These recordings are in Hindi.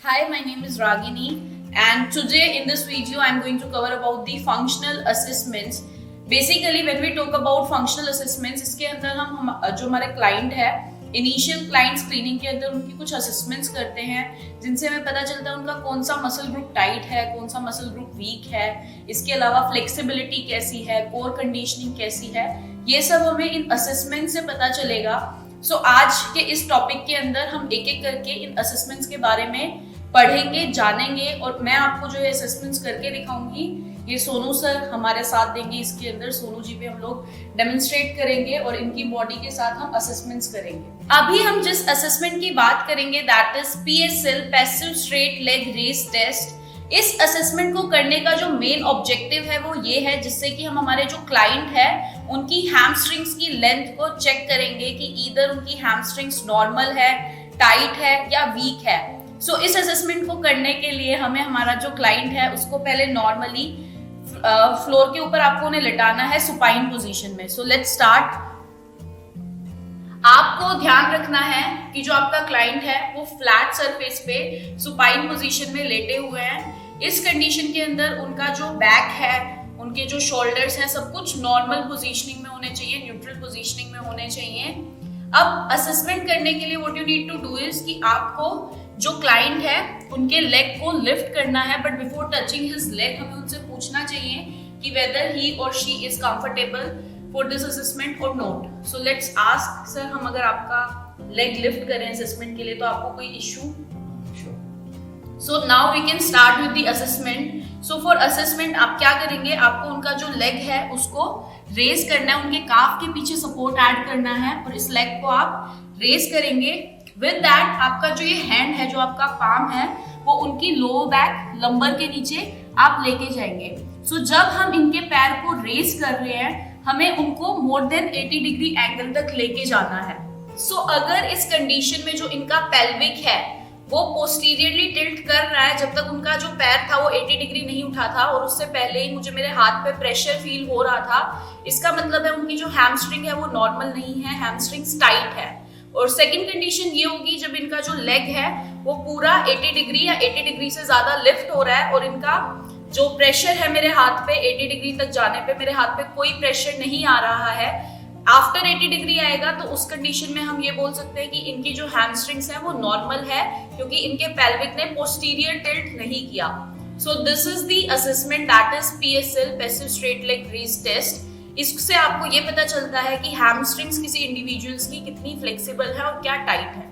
Hi, my name is Ragini, and today in this video I'm going to cover about the functional assessments. Basically, when we talk about functional assessments, इसके अंदर हम जो हमारे क्लाइंट है इनिशियल क्लाइंट स्क्रीनिंग के अंदर उनकी कुछ असेसमेंट्स करते हैं जिनसे हमें पता चलता है उनका कौन सा मसल ग्रुप टाइट है, कौन सा मसल ग्रुप वीक है, इसके अलावा फ्लेक्सिबिलिटी कैसी है, कोर कंडीशनिंग कैसी है, ये सब हमें इन असेसमेंट से पता चलेगा. सो आज के इस टॉपिक के अंदर हम एक एक करके इन असेसमेंट्स के बारे में पढ़ेंगे, जानेंगे और मैं आपको जो ये असेसमेंट्स करके दिखाऊंगी ये सोनू सर हमारे साथ देंगे. इसके अंदर सोनू जी पे हम लोग डेमोन्स्ट्रेट करेंगे और इनकी बॉडी के साथ हम असेसमेंट्स करेंगे. अभी हम जिस असेसमेंट की बात करेंगे that is PSL passive straight leg raise test. इस असेसमेंट को करने का जो मेन ऑब्जेक्टिव है वो ये है जिससे कि हम हमारे जो क्लाइंट है उनकी हैमस्ट्रिंग्स की लेंथ को चेक करेंगे कि ईदर उनकी हैमस्ट्रिंग्स नॉर्मल है, टाइट है या वीक है. सो इस असेसमेंट को करने के लिए हमें हमारा जो क्लाइंट है उसको पहले नॉर्मली फ्लोर के ऊपर आपको उन्हें लिटाना है सुपाइन पोजीशन में. So let's start. आपको ध्यान रखना है कि जो आपका क्लाइंट है वो फ्लैट सरफेस पे सुपाइन पोजीशन में लेटे हुए हैं. इस कंडीशन के अंदर उनका जो बैक है, उनके जो शोल्डर्स हैं, सब कुछ नॉर्मल पोजीशनिंग में होने चाहिए, न्यूट्रल पोजीशनिंग में होने चाहिए. अब असेसमेंट करने के लिए what you need to do is कि आपको जो क्लाइंट है उनके लेग को लिफ्ट करना है, but before touching his leg हमें उनसे पूछना चाहिए कि whether he or she is comfortable for this assessment or not. So let's ask sir, हम अगर आपका लेग लिफ्ट करें असेसमेंट के लिए तो आपको कोई issue? So now we can start with the assessment. So for assessment आप क्या करेंगे, आपको उनका जो लेग है उसको रेज करना है, उनके काफ के पीछे सपोर्ट ऐड करना है और इस लेग को आप रेज करेंगे. विद दैट आपका जो ये हैंड है, जो आपका पाम है, वो उनकी लोअर बैक लंबर के नीचे आप लेके जाएंगे. सो जब हम इनके पैर को रेज कर रहे हैं हमें उनको मोर देन 80 डिग्री एंगल तक लेके जाना है. सो अगर इस कंडीशन में जो इनका पेल्विक है वो पोस्टीरियरली टिल्ट कर रहा है, जब तक उनका जो पैर था वो 80 डिग्री नहीं उठा था और उससे पहले ही मुझे मेरे हाथ पे प्रेशर फील हो रहा था, इसका मतलब है उनकी जो हैमस्ट्रिंग है वो नॉर्मल नहीं है, हैमस्ट्रिंग्स टाइट है. और सेकंड कंडीशन ये होगी जब इनका जो लेग है वो पूरा 80 डिग्री या 80 डिग्री से ज्यादा लिफ्ट हो रहा है और इनका जो प्रेशर है मेरे हाथ पे 80 डिग्री तक जाने पे मेरे हाथ पे कोई प्रेशर नहीं आ रहा है. आफ्टर 80 डिग्री आएगा तो उस कंडीशन में हम ये बोल सकते हैं कि इनकी जो हैमस्ट्रिंग्स है वो नॉर्मल है क्योंकि इनके पेल्विक ने पोस्टीरियर टिल्ट नहीं किया. So this is the assessment that is PSL passive straight leg raise test. इससे आपको ये पता चलता है कि हैमस्ट्रिंग्स किसी इंडिविजुअल्स की कितनी फ्लेक्सिबल है और क्या टाइट है.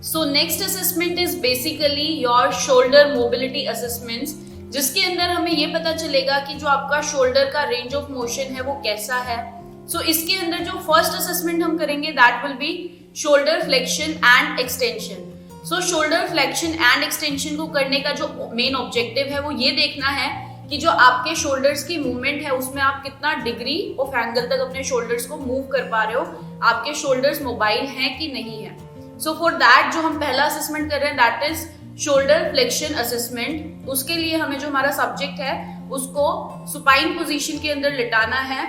So next assessment is basically your shoulder mobility assessments, जिसके अंदर हमें ये पता चलेगा कि जो आपका शोल्डर का रेंज ऑफ मोशन है वो कैसा है. सो इसके अंदर जो फर्स्ट असेसमेंट हम करेंगे that will B shoulder flexion and extension. So shoulder flexion and extension को करने का जो मेन ऑब्जेक्टिव है वो ये देखना है कि जो आपके शोल्डर्स की मूवमेंट है उसमें आप कितना डिग्री ऑफ एंगल तक अपने शोल्डर्स को मूव कर पा रहे हो, आपके शोल्डर्स मोबाइल हैं कि नहीं है. सो फॉर दैट जो हम पहला असेसमेंट कर रहे हैं that is shoulder flexion assessment. उसके लिए हमें जो हमारा सब्जेक्ट है उसको सुपाइन पोजीशन के अंदर लिटाना है.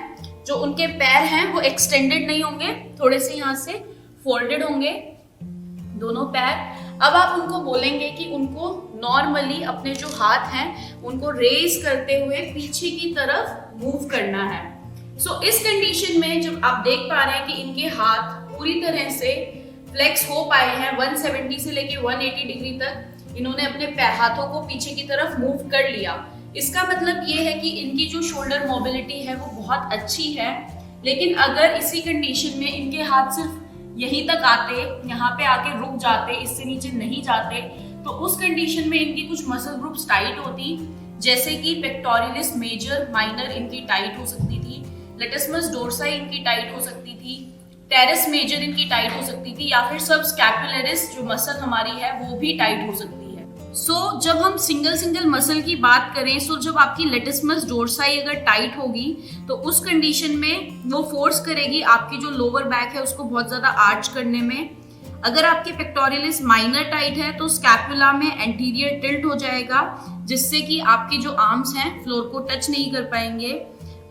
जो उनके पैर हैं वो एक्सटेंडेड नहीं होंगे, थोड़े से यहाँ से फोल्डेड होंगे दोनों पैर. अब आप उनको बोलेंगे कि उनको नॉर्मली अपने जो हाथ हैं उनको रेज करते हुए पीछे की तरफ मूव करना है. सो इस कंडीशन में जब आप देख पा रहे हैं कि इनके हाथ पूरी तरह से फ्लेक्स हो पाए हैं, 170 से लेके 180 डिग्री तक इन्होंने अपने हाथों को पीछे की तरफ मूव कर लिया, इसका मतलब ये है कि इनकी जो शोल्डर मोबिलिटी है वो बहुत अच्छी है. लेकिन अगर इसी कंडीशन में इनके हाथ सिर्फ यहीं तक आते, यहाँ पे आके रुक जाते, इससे नीचे नहीं जाते, तो उस कंडीशन में इनकी कुछ मसल ग्रुप्स टाइट होती, जैसे कि पेक्टोरियलिस मेजर माइनर इनकी टाइट हो सकती थी, लेटिसमस डोर्साई इनकी टाइट हो सकती थी, टेरेस मेजर इनकी टाइट हो सकती थी, या फिर सब स्कैपुलरिस जो मसल हमारी है वो भी टाइट हो सकती है. सो जब हम सिंगल मसल की बात करें, सो जब आपकी लेटिसमस डोर्साई अगर टाइट होगी तो उस कंडीशन में वो फोर्स करेगी आपकी जो लोअर बैक है उसको बहुत ज्यादा आर्च करने में. अगर आपके पेक्टोरियलिस माइनर टाइट है तो स्कैपुला में एंटीरियर टिल्ट हो जाएगा जिससे कि आपके जो आर्म्स हैं फ्लोर को टच नहीं कर पाएंगे.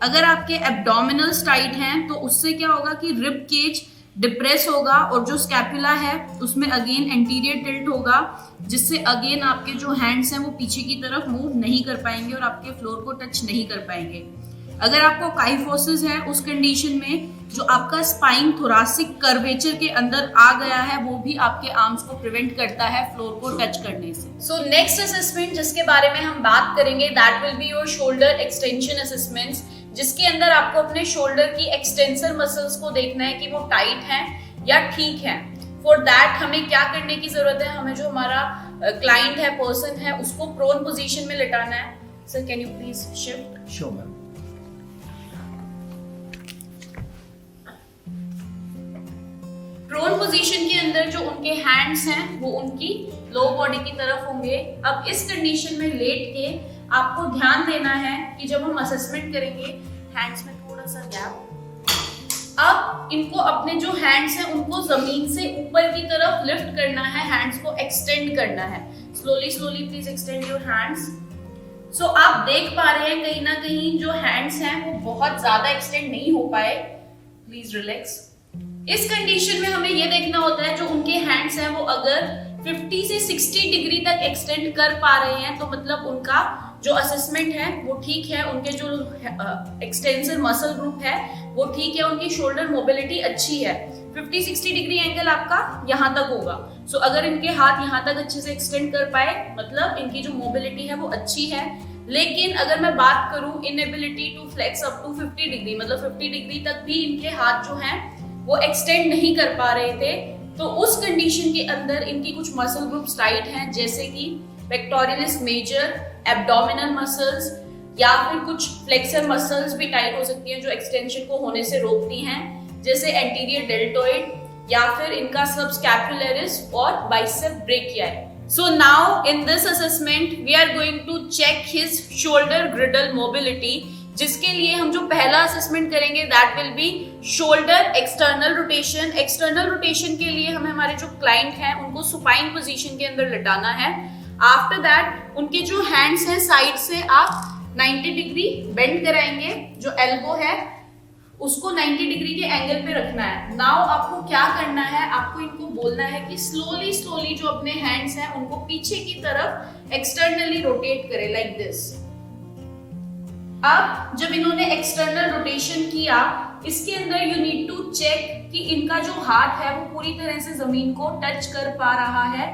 अगर आपके एब्डोमिनल्स टाइट हैं तो उससे क्या होगा कि रिब केज डिप्रेस होगा और जो स्कैपुला है उसमें अगेन एंटीरियर टिल्ट होगा, जिससे अगेन आपके जो हैंड्स हैं वो पीछे की तरफ मूव नहीं कर पाएंगे और आपके फ्लोर को टच नहीं कर पाएंगे। अगर आपको काइफोसिस है उस कंडीशन में जो आपका स्पाइन थोरासिक कर्वेचर के अंदर आ गया है वो भी आपके आर्म्स को प्रिवेंट करता है फ्लोर को टच करने से। सो नेक्स्ट असेसमेंट जिसके बारे में हम बात करेंगे that will be your shoulder extension assessments, जिसके अंदर आपको अपने शोल्डर की एक्सटेंसर मसल्स को देखना है कि वो टाइट हैं या ठीक हैं। फॉर दैट हमें क्या करने की जरूरत है, हमें जो हमारा क्लाइंट है, पर्सन है, उसको प्रोन पोजीशन में लिटाना है। Sir can you please shift? Sure ma'am. Prone position के अंदर जो उनके हैंड्स हैं वो उनकी लो बॉडी की तरफ होंगे। अब इस कंडीशन में लेट के आपको ध्यान देना है कि जब हम असेसमेंट करेंगे हैंड्स में थोड़ा सा गैप, अब इनको अपने जो हैंड्स हैं उनको जमीन से ऊपर की तरफ लिफ्ट करना है, हैंड्स को एक्सटेंड करना है। Slowly slowly please extend your hands. So आप देख पा रहे हैं कहीं ना कहीं जो हैंड्स हैं वो बहुत ज्यादा एक्सटेंड नहीं हो पाए, प्लीज रिलैक्स। इस कंडीशन में हमें ये देखना होता है जो उनके हैंड्स हैं वो अगर 50 से 60 डिग्री तक एक्सटेंड कर पा रहे हैं तो मतलब उनका जो असेसमेंट है वो ठीक है, उनके जो एक्सटेंसर मसल ग्रुप है वो ठीक है, उनकी शोल्डर मोबिलिटी अच्छी है। 50-60 डिग्री एंगल आपका यहाँ तक होगा। सो अगर इनके हाथ यहाँ तक अच्छे से एक्सटेंड कर पाए मतलब इनकी जो मोबिलिटी है वो अच्छी है। लेकिन अगर मैं बात करूँ inability to flex up to 50 degree, मतलब 50 डिग्री तक भी इनके हाथ जो हैं वो एक्सटेंड नहीं कर पा रहे थे, तो उस कंडीशन के अंदर इनकी कुछ मसल ग्रुप्स टाइट हैं, जैसे कि पेक्टोरियलिस मेजर, एब्डोमिनल मसल्स या फिर कुछ फ्लेक्सर मसल्स भी टाइट हो सकती हैं जो एक्सटेंशन को होने से रोकती हैं, जैसे एंटीरियर डेल्टोइड या फिर इनका सबस्कैपुलरिस और bicep brachii. So now in this assessment we are going to check his shoulder girdle mobility, जिसके लिए हम जो पहला असेसमेंट करेंगे that will B shoulder external rotation. External rotation के लिए हमें हमारे जो क्लाइंट हैं उनको सुपाइन पोजीशन के अंदर लिटाना है। आफ्टर दैट उनके जो हैंड्स हैं साइड से आप 90 डिग्री बेंड कराएंगे, जो एल्बो है उसको 90 डिग्री के एंगल पे रखना है। नाउ आपको क्या करना है, आपको इनको बोलना है कि स्लोली स्लोली जो अपने हैंड्स हैं उनको पीछे की तरफ एक्सटर्नली रोटेट करें लाइक दिस। अब जब इन्होंने एक्सटर्नल रोटेशन किया इसके अंदर यू नीड टू चेक कि इनका जो हाथ है वो पूरी तरह से जमीन को टच कर पा रहा है।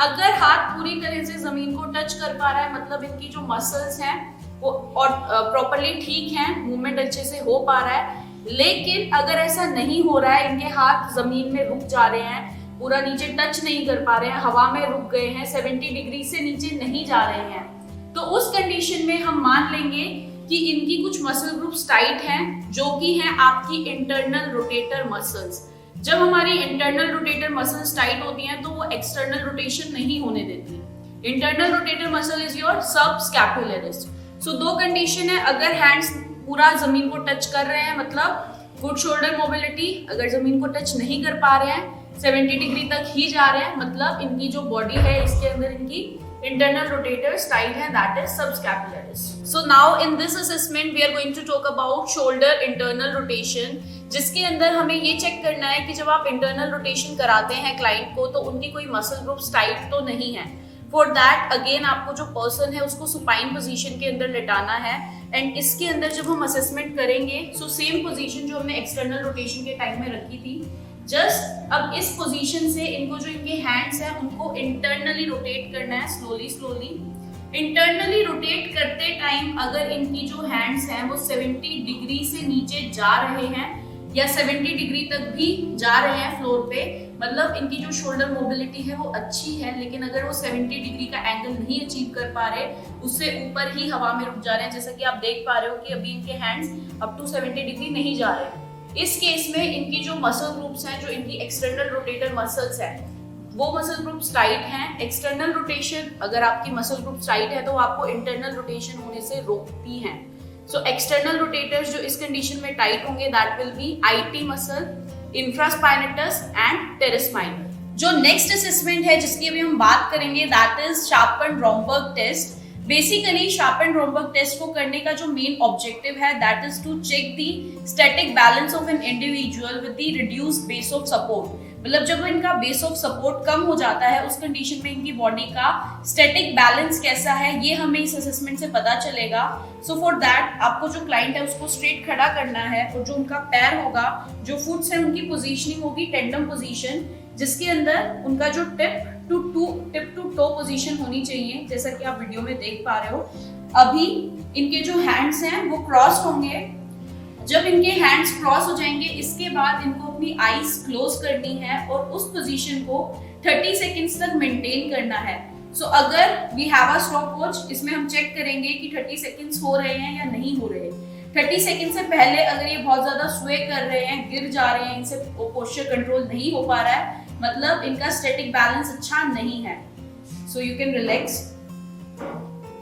अगर हाथ पूरी तरह से जमीन को टच कर पा रहा है मतलब इनकी जो मसल्स हैं वो और प्रॉपर्ली ठीक हैं, मूवमेंट अच्छे से हो पा रहा है। लेकिन अगर ऐसा नहीं हो रहा है, इनके हाथ जमीन में रुक जा रहे हैं, पूरा नीचे टच नहीं कर पा रहे हैं, हवा में रुक गए हैं, 70 डिग्री से नीचे नहीं जा रहे हैं, तो उस कंडीशन में हम मान लेंगे कि इनकी कुछ मसल ग्रुप्स टाइट हैं जो कि हैं आपकी इंटरनल रोटेटर मसल्स। जब हमारी इंटरनल रोटेटर मसल्स टाइट होती हैं तो वो एक्सटर्नल रोटेशन नहीं होने देती। Internal rotator muscle is your subscapularis. So दो कंडीशन है, अगर हैंड्स पूरा जमीन को टच कर रहे हैं मतलब गुड शोल्डर मोबिलिटी, अगर जमीन को टच नहीं कर पा रहे हैं 70 डिग्री तक ही जा रहे हैं मतलब इनकी जो बॉडी है इसके अंदर इनकी internal rotators tight है, that is subscapularis. So now in this assessment we are going to talk about shoulder internal rotation, जिसके अंदर हमें ये चेक करना है कि जब आप internal rotation कराते हैं क्लाइंट को तो उनकी कोई muscle groups tight तो नहीं है। For that again आपको जो person है उसको supine position के अंदर लेटाना है and इसके अंदर जब हम assessment करेंगे so same position जो हमने external rotation के टाइम में रखी थी, जस्ट अब इस पोजीशन से इनको जो इनके हैंड्स हैं उनको इंटरनली रोटेट करना है स्लोली स्लोली। इंटरनली रोटेट करते टाइम अगर इनकी जो हैंड्स हैं वो 70 डिग्री से नीचे जा रहे हैं या 70 डिग्री तक भी जा रहे हैं फ्लोर पे, मतलब इनकी जो शोल्डर मोबिलिटी है वो अच्छी है। लेकिन अगर वो 70 डिग्री का एंगल नहीं अचीव कर पा रहे, उससे ऊपर ही हवा में रुक जा रहे हैं, जैसा कि आप देख पा रहे हो कि अभी इनके हैंड्स अप टू 70 डिग्री नहीं जा रहे हैं, इस केस में इनकी जो मसल ग्रुप्स हैं, जो इनकी एक्सटर्नल रोटेटर मसल्स हैं, वो मसल ग्रुप्स टाइट हैं। एक्सटर्नल रोटेशन अगर आपकी मसल ग्रुप्स टाइट है तो आपको इंटरनल रोटेशन होने से रोकती हैं। सो एक्सटर्नल रोटेटर्स जो इस कंडीशन में टाइट होंगे that will be IT muscle, infraspinatus and teres minor. जो नेक्स्ट असेसमेंट है जिसकी अभी हम बात करेंगे that is sharpened Romberg test. Basically sharpened Romberg test को करने का जो मेन ऑब्जेक्टिव है that is to check the static balance of an individual with the reduced base of support. मतलब जब इनका बेस ऑफ सपोर्ट कम हो जाता है उस कंडीशन में इनकी बॉडी का स्टैटिक बैलेंस कैसा है ये हमें इस असेसमेंट से पता चलेगा। सो फॉर दैट आपको जो क्लाइंट है उसको स्ट्रेट खड़ा करना है और जो उनका पैर होगा, जो फुट्स है उनकी पोजीशनिंग होगी टेंडम पोजीशन, जिसके अंदर उनका जो टिप टू टो पोजीशन होनी चाहिए, जैसा कि आप वीडियो में देख पा रहे हो। अभी इनके जो हैंड्स हैं वो क्रॉस होंगे। जब इनके हैंड्स क्रॉस हो जाएंगे इसके बाद इनको अपनी आईज क्लोज करनी है और उस पोजीशन को 30 सेकेंड्स तक मेंटेन करना है। सो अगर we have a stop watch, इसमें हम चेक करेंगे कि 30 सेकेंड्स हो रहे हैं या नहीं हो रहे। 30 सेकेंड से पहले अगर ये बहुत ज्यादा स्वे कर रहे हैं, गिर जा रहे हैं, इनसे पोस्चर कंट्रोल नहीं हो पा रहा है, मतलब इनका स्टैटिक बैलेंस अच्छा नहीं है। So you can relax.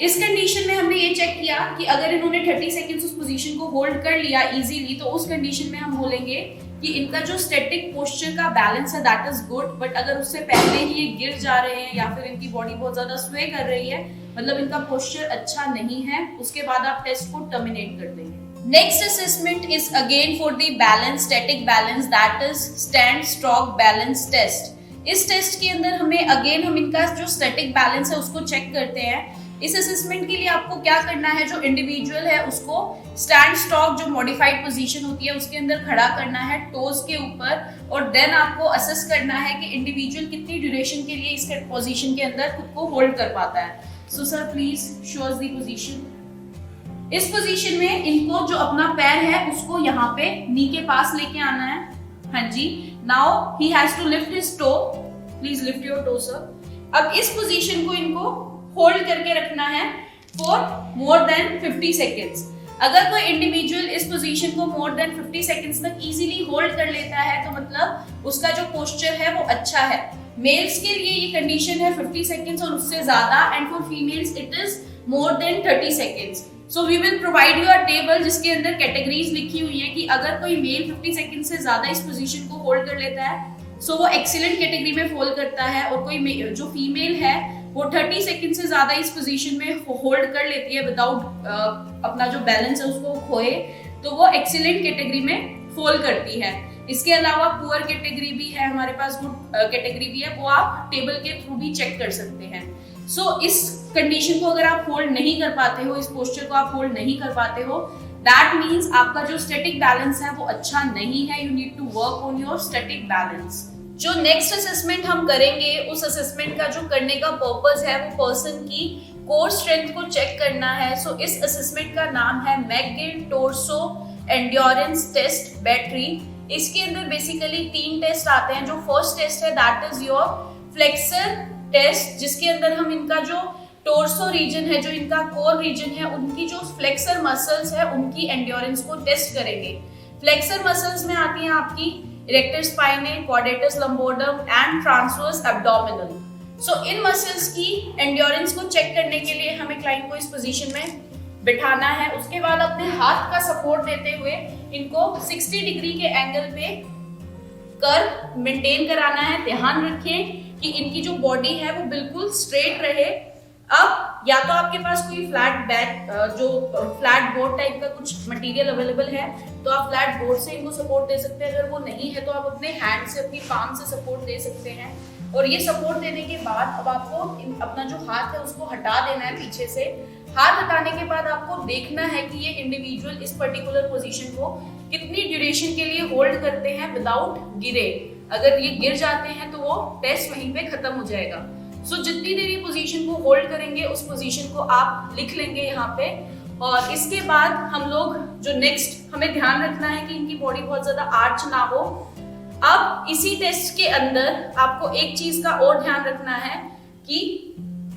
इस कंडीशन में हमने ये चेक किया कि अगर इन्होंने 30 सेकेंड्स उस पोजीशन को होल्ड कर लिया इजीली, तो उस कंडीशन में हम बोलेंगे कि इनका जो स्टैटिक पोस्चर का बैलेंस है दैट इज गुड। बट अगर उससे पहले ही ये गिर जा रहे हैं या फिर इनकी बॉडी बहुत ज्यादा स्वे कर रही है, मतलब इनका पोस्चर अच्छा नहीं है, उसके बाद आप टेस्ट को टर्मिनेट कर देंगे। Next assessment is again for the balance, static balance, that is stand stork balance test. इस टेस्ट के अंदर हम इनका जो स्टैटिक बैलेंस है उसको चेक करते हैं। इस असेसमेंट के लिए आपको क्या करना है, जो इंडिविजुअल है उसको स्टैंड स्टॉक जो मॉडिफाइड पोजीशन होती है उसके अंदर खड़ा करना है टोज के ऊपर, और देन आपको असेस करना है कि इंडिविजुअल कितनी ड्यूरेशन के लिए इस पोजीशन के अंदर खुद को होल्ड कर पाता है। So sir please show us the position. इस पोजीशन में इनको जो अपना पैर है उसको यहाँ पे नी के पास लेके आना है। हाँ जी, now he has to lift his toe, please lift your toe sir. अब इस पोजीशन को इनको होल्ड करके रखना है फॉर मोर देन 50 सेकेंड्स। अगर कोई इंडिविजुअल इस पोजीशन को मोर देन 50 सेकेंड्स तक इजीली होल्ड कर लेता है तो मतलब उसका जो पोस्चर है वो अच्छा है। मेल्स के लिए ये कंडीशन है 50 सेकेंड्स और उससे ज्यादा, and for females it is more than 30 seconds. So we will provide you a table जिसके अंदर कैटेगरीज लिखी हुई है कि अगर कोई मेल 50 सेकेंड से ज्यादा इस पोजीशन को होल्ड कर लेता है सो वो एक्सीलेंट कैटेगरी में फॉल करता है, और कोई जो फीमेल है वो 30 सेकंड से ज्यादा इस पोजीशन में होल्ड कर लेती है विदाउट अपना जो बैलेंस है उसको खोए, तो वो एक्सीलेंट कैटेगरी में फॉल करती है। इसके अलावा पुअर कैटेगरी भी है हमारे पास, गुड कैटेगरी भी है, वो आप टेबल के थ्रू भी चेक कर सकते हैं। सो इस कंडीशन को अगर आप होल्ड नहीं कर पाते हो, इस पोस्चर को आप होल्ड नहीं कर पाते हो, दैट मीन्स आपका जो स्टैटिक बैलेंस है वो अच्छा नहीं है। You need to work on your static balance. जो नेक्स्ट असेसमेंट हम करेंगे उस असेसमेंट का जो करने का पर्पस है वो पर्सन की कोर स्ट्रेंथ को चेक करना है। सो इस असेसमेंट का नाम है McGill torso endurance test battery. इसके अंदर बेसिकली 3 टेस्ट आते हैं। जो फर्स्ट टेस्ट है that is your flexor test, जिसके अंदर हम इनका जो टोर्सो रीजन है, जो इनका कोर रीजन है, उनकी जो फ्लेक्सर मसल्स है उनकी एंड्योरेंस को टेस्ट करेंगे। फ्लेक्सर मसल्स में आती हैं आपकी erector spinae, quadratus lumborum and transverse abdominal. So इन मसल्स की एंड्योरेंस को चेक करने के लिए हमें क्लाइंट को इस पोजीशन में बिठाना है। उसके बाद अपने हाथ का सपोर्ट देते हुए इनको 60 डिग्री के एंगल पे कर मेंटेन कराना है। ध्यान रखें कि इनकी जो बॉडी है वो बिल्कुल स्ट्रेट रहे। अब या तो आपके पास कोई फ्लैट बैक जो फ्लैट बोर्ड टाइप का कुछ मटेरियल अवेलेबल है तो आप फ्लैट बोर्ड से इनको सपोर्ट दे सकते हैं। अगर वो नहीं है तो आप अपने हैंड से, अपनी पाम से सपोर्ट दे सकते हैं। और ये सपोर्ट देने के बाद अब आपको अपना जो हाथ है उसको हटा देना है पीछे से। हाथ हटाने के बाद आपको देखना है कि ये इंडिविजुअल इस पर्टिकुलर पोजीशन को कितनी ड्यूरेशन के लिए होल्ड करते हैं विदाउट गिरे। अगर ये गिर जाते हैं तो वो टेस्ट वहीं पे खत्म हो जाएगा। सो जितनी देर ये पोजीशन को होल्ड करेंगे उस पोजीशन को आप लिख लेंगे यहाँ पे। और इसके बाद हम लोग जो नेक्स्ट हमें ध्यान रखना है कि इनकी बॉडी बहुत ज्यादा आर्च ना हो। अब इसी टेस्ट के अंदर आपको एक चीज का और ध्यान रखना है कि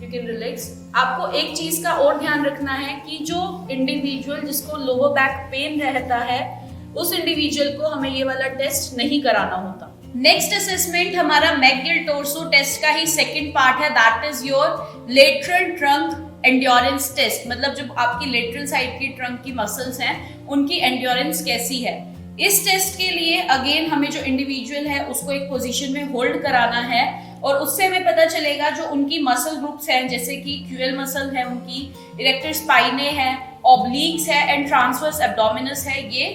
यू कैन रिलैक्स। आपको एक चीज का और ध्यान रखना है कि जो इंडिविजुअल जिसको लोअर बैक पेन रहता है उस इंडिविजुअल को हमें ये वाला टेस्ट नहीं कराना होता। नेक्स्ट असेसमेंट हमारा मैकगिल टोर्सो टेस्ट का ही सेकंड पार्ट है, that is your lateral trunk endurance test. मतलब जब आपकी लेटरल साइड की ट्रंक की मसल्स हैं उनकी एंड्योरेंस कैसी है। इस टेस्ट के लिए अगेन हमें जो इंडिविजुअल है उसको एक पोजीशन में होल्ड कराना है और उससे हमें पता चलेगा जो उनकी मसल ग्रुप्स हैं, जैसे कि क्यूएल मसल है उनकी, इरेक्टर स्पाइने है, ऑब्लिक्स है एंड ट्रांसवर्स एब्डोमिनस है, ये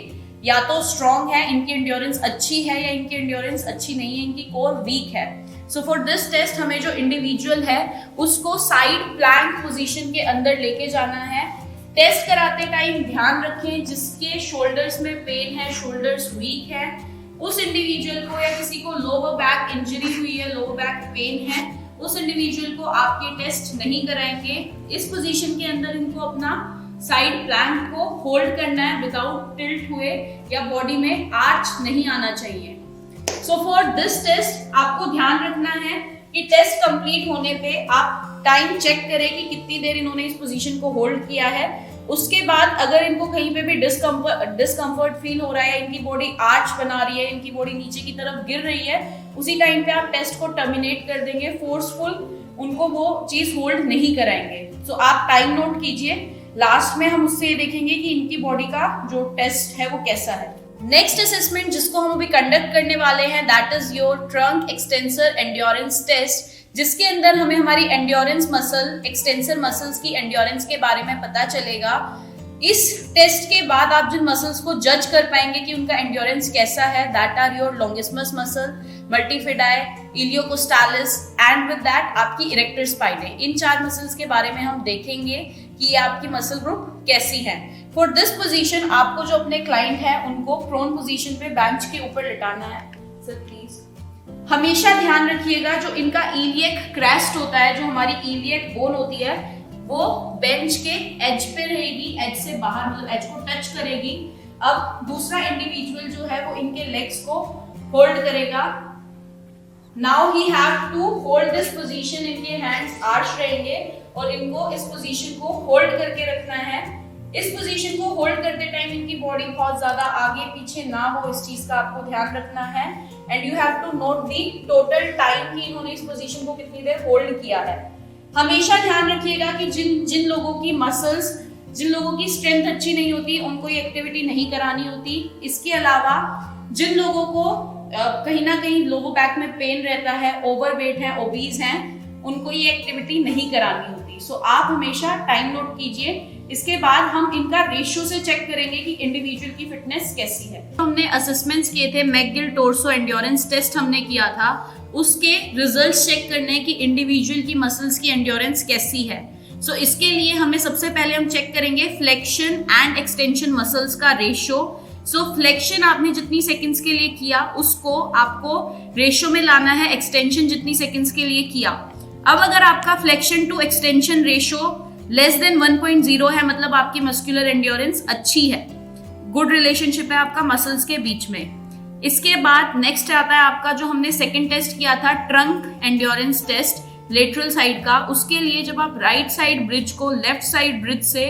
या तो स्ट्रॉन्ग है, इनकी एंड्योरेंस अच्छी है, या इनकी एंड्योरेंस अच्छी नहीं है, इनकी कोर वीक है। सो फॉर दिस टेस्ट हमें जो इंडिविजुअल है उसको साइड प्लैंक पोजीशन के अंदर लेके जाना है। टेस्ट कराते टाइम ध्यान रखें जिसके शोल्डर्स में पेन है, शोल्डर्स वीक है, उस इंडिविजुअल को, या किसी को लोअर बैक इंजरी हुई है, लोअर बैक पेन है, उस इंडिविजुअल को आप ये टेस्ट नहीं कराएंगे। इस पोजीशन के अंदर इनको अपना साइड प्लैंक को होल्ड करना है विदाउट टिल्ट हुए, या बॉडी में आर्च नहीं आना चाहिए। सो फॉर दिस टेस्ट आपको ध्यान रखना है कि टेस्ट कंप्लीट होने पे आप टाइम चेक करें कि कितनी देर इन्होंने इस पोजीशन को होल्ड किया है। उसके बाद अगर इनको कहीं पे भी डिस्कम्फर्ट फील हो रहा है, इनकी बॉडी आर्च बना रही है, इनकी बॉडी नीचे की तरफ गिर रही है, उसी टाइम पे आप टेस्ट को टर्मिनेट कर देंगे। फोर्सफुल उनको वो चीज होल्ड नहीं कराएंगे। सो आप टाइम नोट कीजिए। लास्ट में हम उससे ये देखेंगे कि इनकी बॉडी का जो टेस्ट है वो कैसा है। नेक्स्ट असेसमेंट जिसको हम अभी कंडक्ट करने वाले हैं that is your trunk extensor endurance test, जिसके अंदर हमें हमारी एंड्योरेंस मसल, एक्सटेंसर मसल्स की एंड्योरेंस के बारे में पता चलेगा। इस टेस्ट के बाद आप जिन मसल्स को जज कर पाएंगे कि उनका एंड्योरेंस कैसा है, that are your longissimus muscle, multifidi, iliocostalis and with that आपकी इरेक्टर स्पाइने। इन 4 मसल्स के बारे में हम देखेंगे कि ये आपकी मसल ग्रुप कैसी है। फॉर दिस पोजीशन आपको जो अपने क्लाइंट है उनको प्रोन पोजीशन पे बेंच के ऊपर लिटाना है। सर प्लीज हमेशा ध्यान रखिएगा जो इनका इलियक क्रेस्ट होता है, जो हमारी इलियक बोन होती है, वो बेंच के एज पे रहेगी, एज से बाहर, मतलब एज को टच करेगी। अब दूसरा इंडिविजुअल जो है वो इनके लेग्स को होल्ड करेगा। Now he have to hold this position, इनके हैंड्स आर्च रहेंगे और इनको इस पोजीशन को होल्ड करके रखना है। इस पोजीशन को होल्ड करते टाइम इनकी बॉडी बहुत ज्यादा आगे पीछे ना हो, इस चीज का आपको ध्यान रखना है। And you have to note the total time कि इन्होंने इस पोजीशन को कितनी देर होल्ड किया है। हमेशा ध्यान रखिएगा कि जिन लोगों की मसल्स, जिन लोगों की स्ट्रेंथ अच्छी नहीं होती उनको ये एक्टिविटी नहीं करानी होती। इसके अलावा जिन लोगों को कहीं ना कहीं लोअर बैक में पेन रहता है, ओवरवेट है, ओबीज हैं, उनको ये एक्टिविटी नहीं करानी होती। सो आप हमेशा टाइम नोट कीजिए। इसके बाद हम इनका रेशियो से चेक करेंगे कि इंडिविजुअल की फिटनेस कैसी है। हमने असेसमेंट्स किए थे, मैकगिल टोर्सो एंड्योरेंस टेस्ट हमने किया था, उसके रिजल्ट्स चेक करने हैं कि इंडिविजुअल की मसल्स की एंड्योरेंस कैसी है। सो इसके लिए हमें सबसे पहले हम चेक करेंगे फ्लेक्शन एंड एक्सटेंशन मसल्स का रेशियो। सो फ्लेक्शन आपने जितनी सेकंड्स के लिए किया उसको आपको रेशियो में लाना है एक्सटेंशन जितनी सेकंड्स के लिए किया। अब अगर आपका flexion to extension ratio less than 1.0 है, मतलब आपकी मस्कुलर एंड्योरेंस अच्छी है, गुड रिलेशनशिप है आपका मसल्स के बीच में। इसके बाद नेक्स्ट आता है आपका जो हमने सेकंड टेस्ट किया था, trunk endurance test lateral side का। उसके लिए जब आप राइट साइड ब्रिज को लेफ्ट साइड ब्रिज से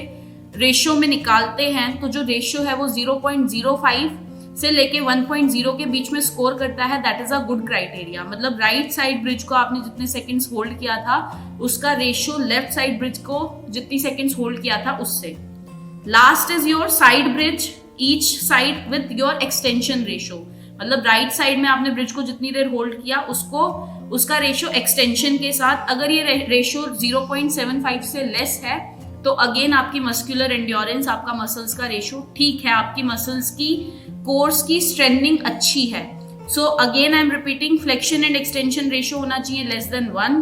रेशियो में निकालते हैं तो जो रेशियो है वो 0.05 से लेके 1.0 के बीच में स्कोर करता है, that is a good criteria. मतलब राइट साइड ब्रिज को आपने जितने सेकंड्स होल्ड किया था उसका रेशियो लेफ्ट साइड ब्रिज को जितनी सेकंड्स होल्ड किया था उससे। Last is your side bridge, each side with your extension ratio, मतलब राइट साइड में आपने ब्रिज को जितनी देर होल्ड किया उसको उसका रेशियो एक्सटेंशन के साथ। अगर ये रेशियो 0.75 से लेस है तो अगेन आपकी मस्कुलर एंड्योरेंस, आपका मसल्स का रेशियो ठीक है, आपकी मसल्स की कोर्स की स्ट्रेंथनिंग अच्छी है। So again I am repeating, flexion and extension ratio होना चाहिए लेस देन 1,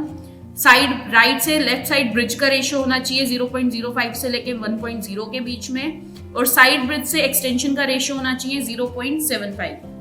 साइड राइट से लेफ्ट साइड ब्रिज का रेशियो होना चाहिए 0.05 से लेके 1.0 के बीच में, और साइड ब्रिज से एक्सटेंशन का रेशियो होना चाहिए 0.75।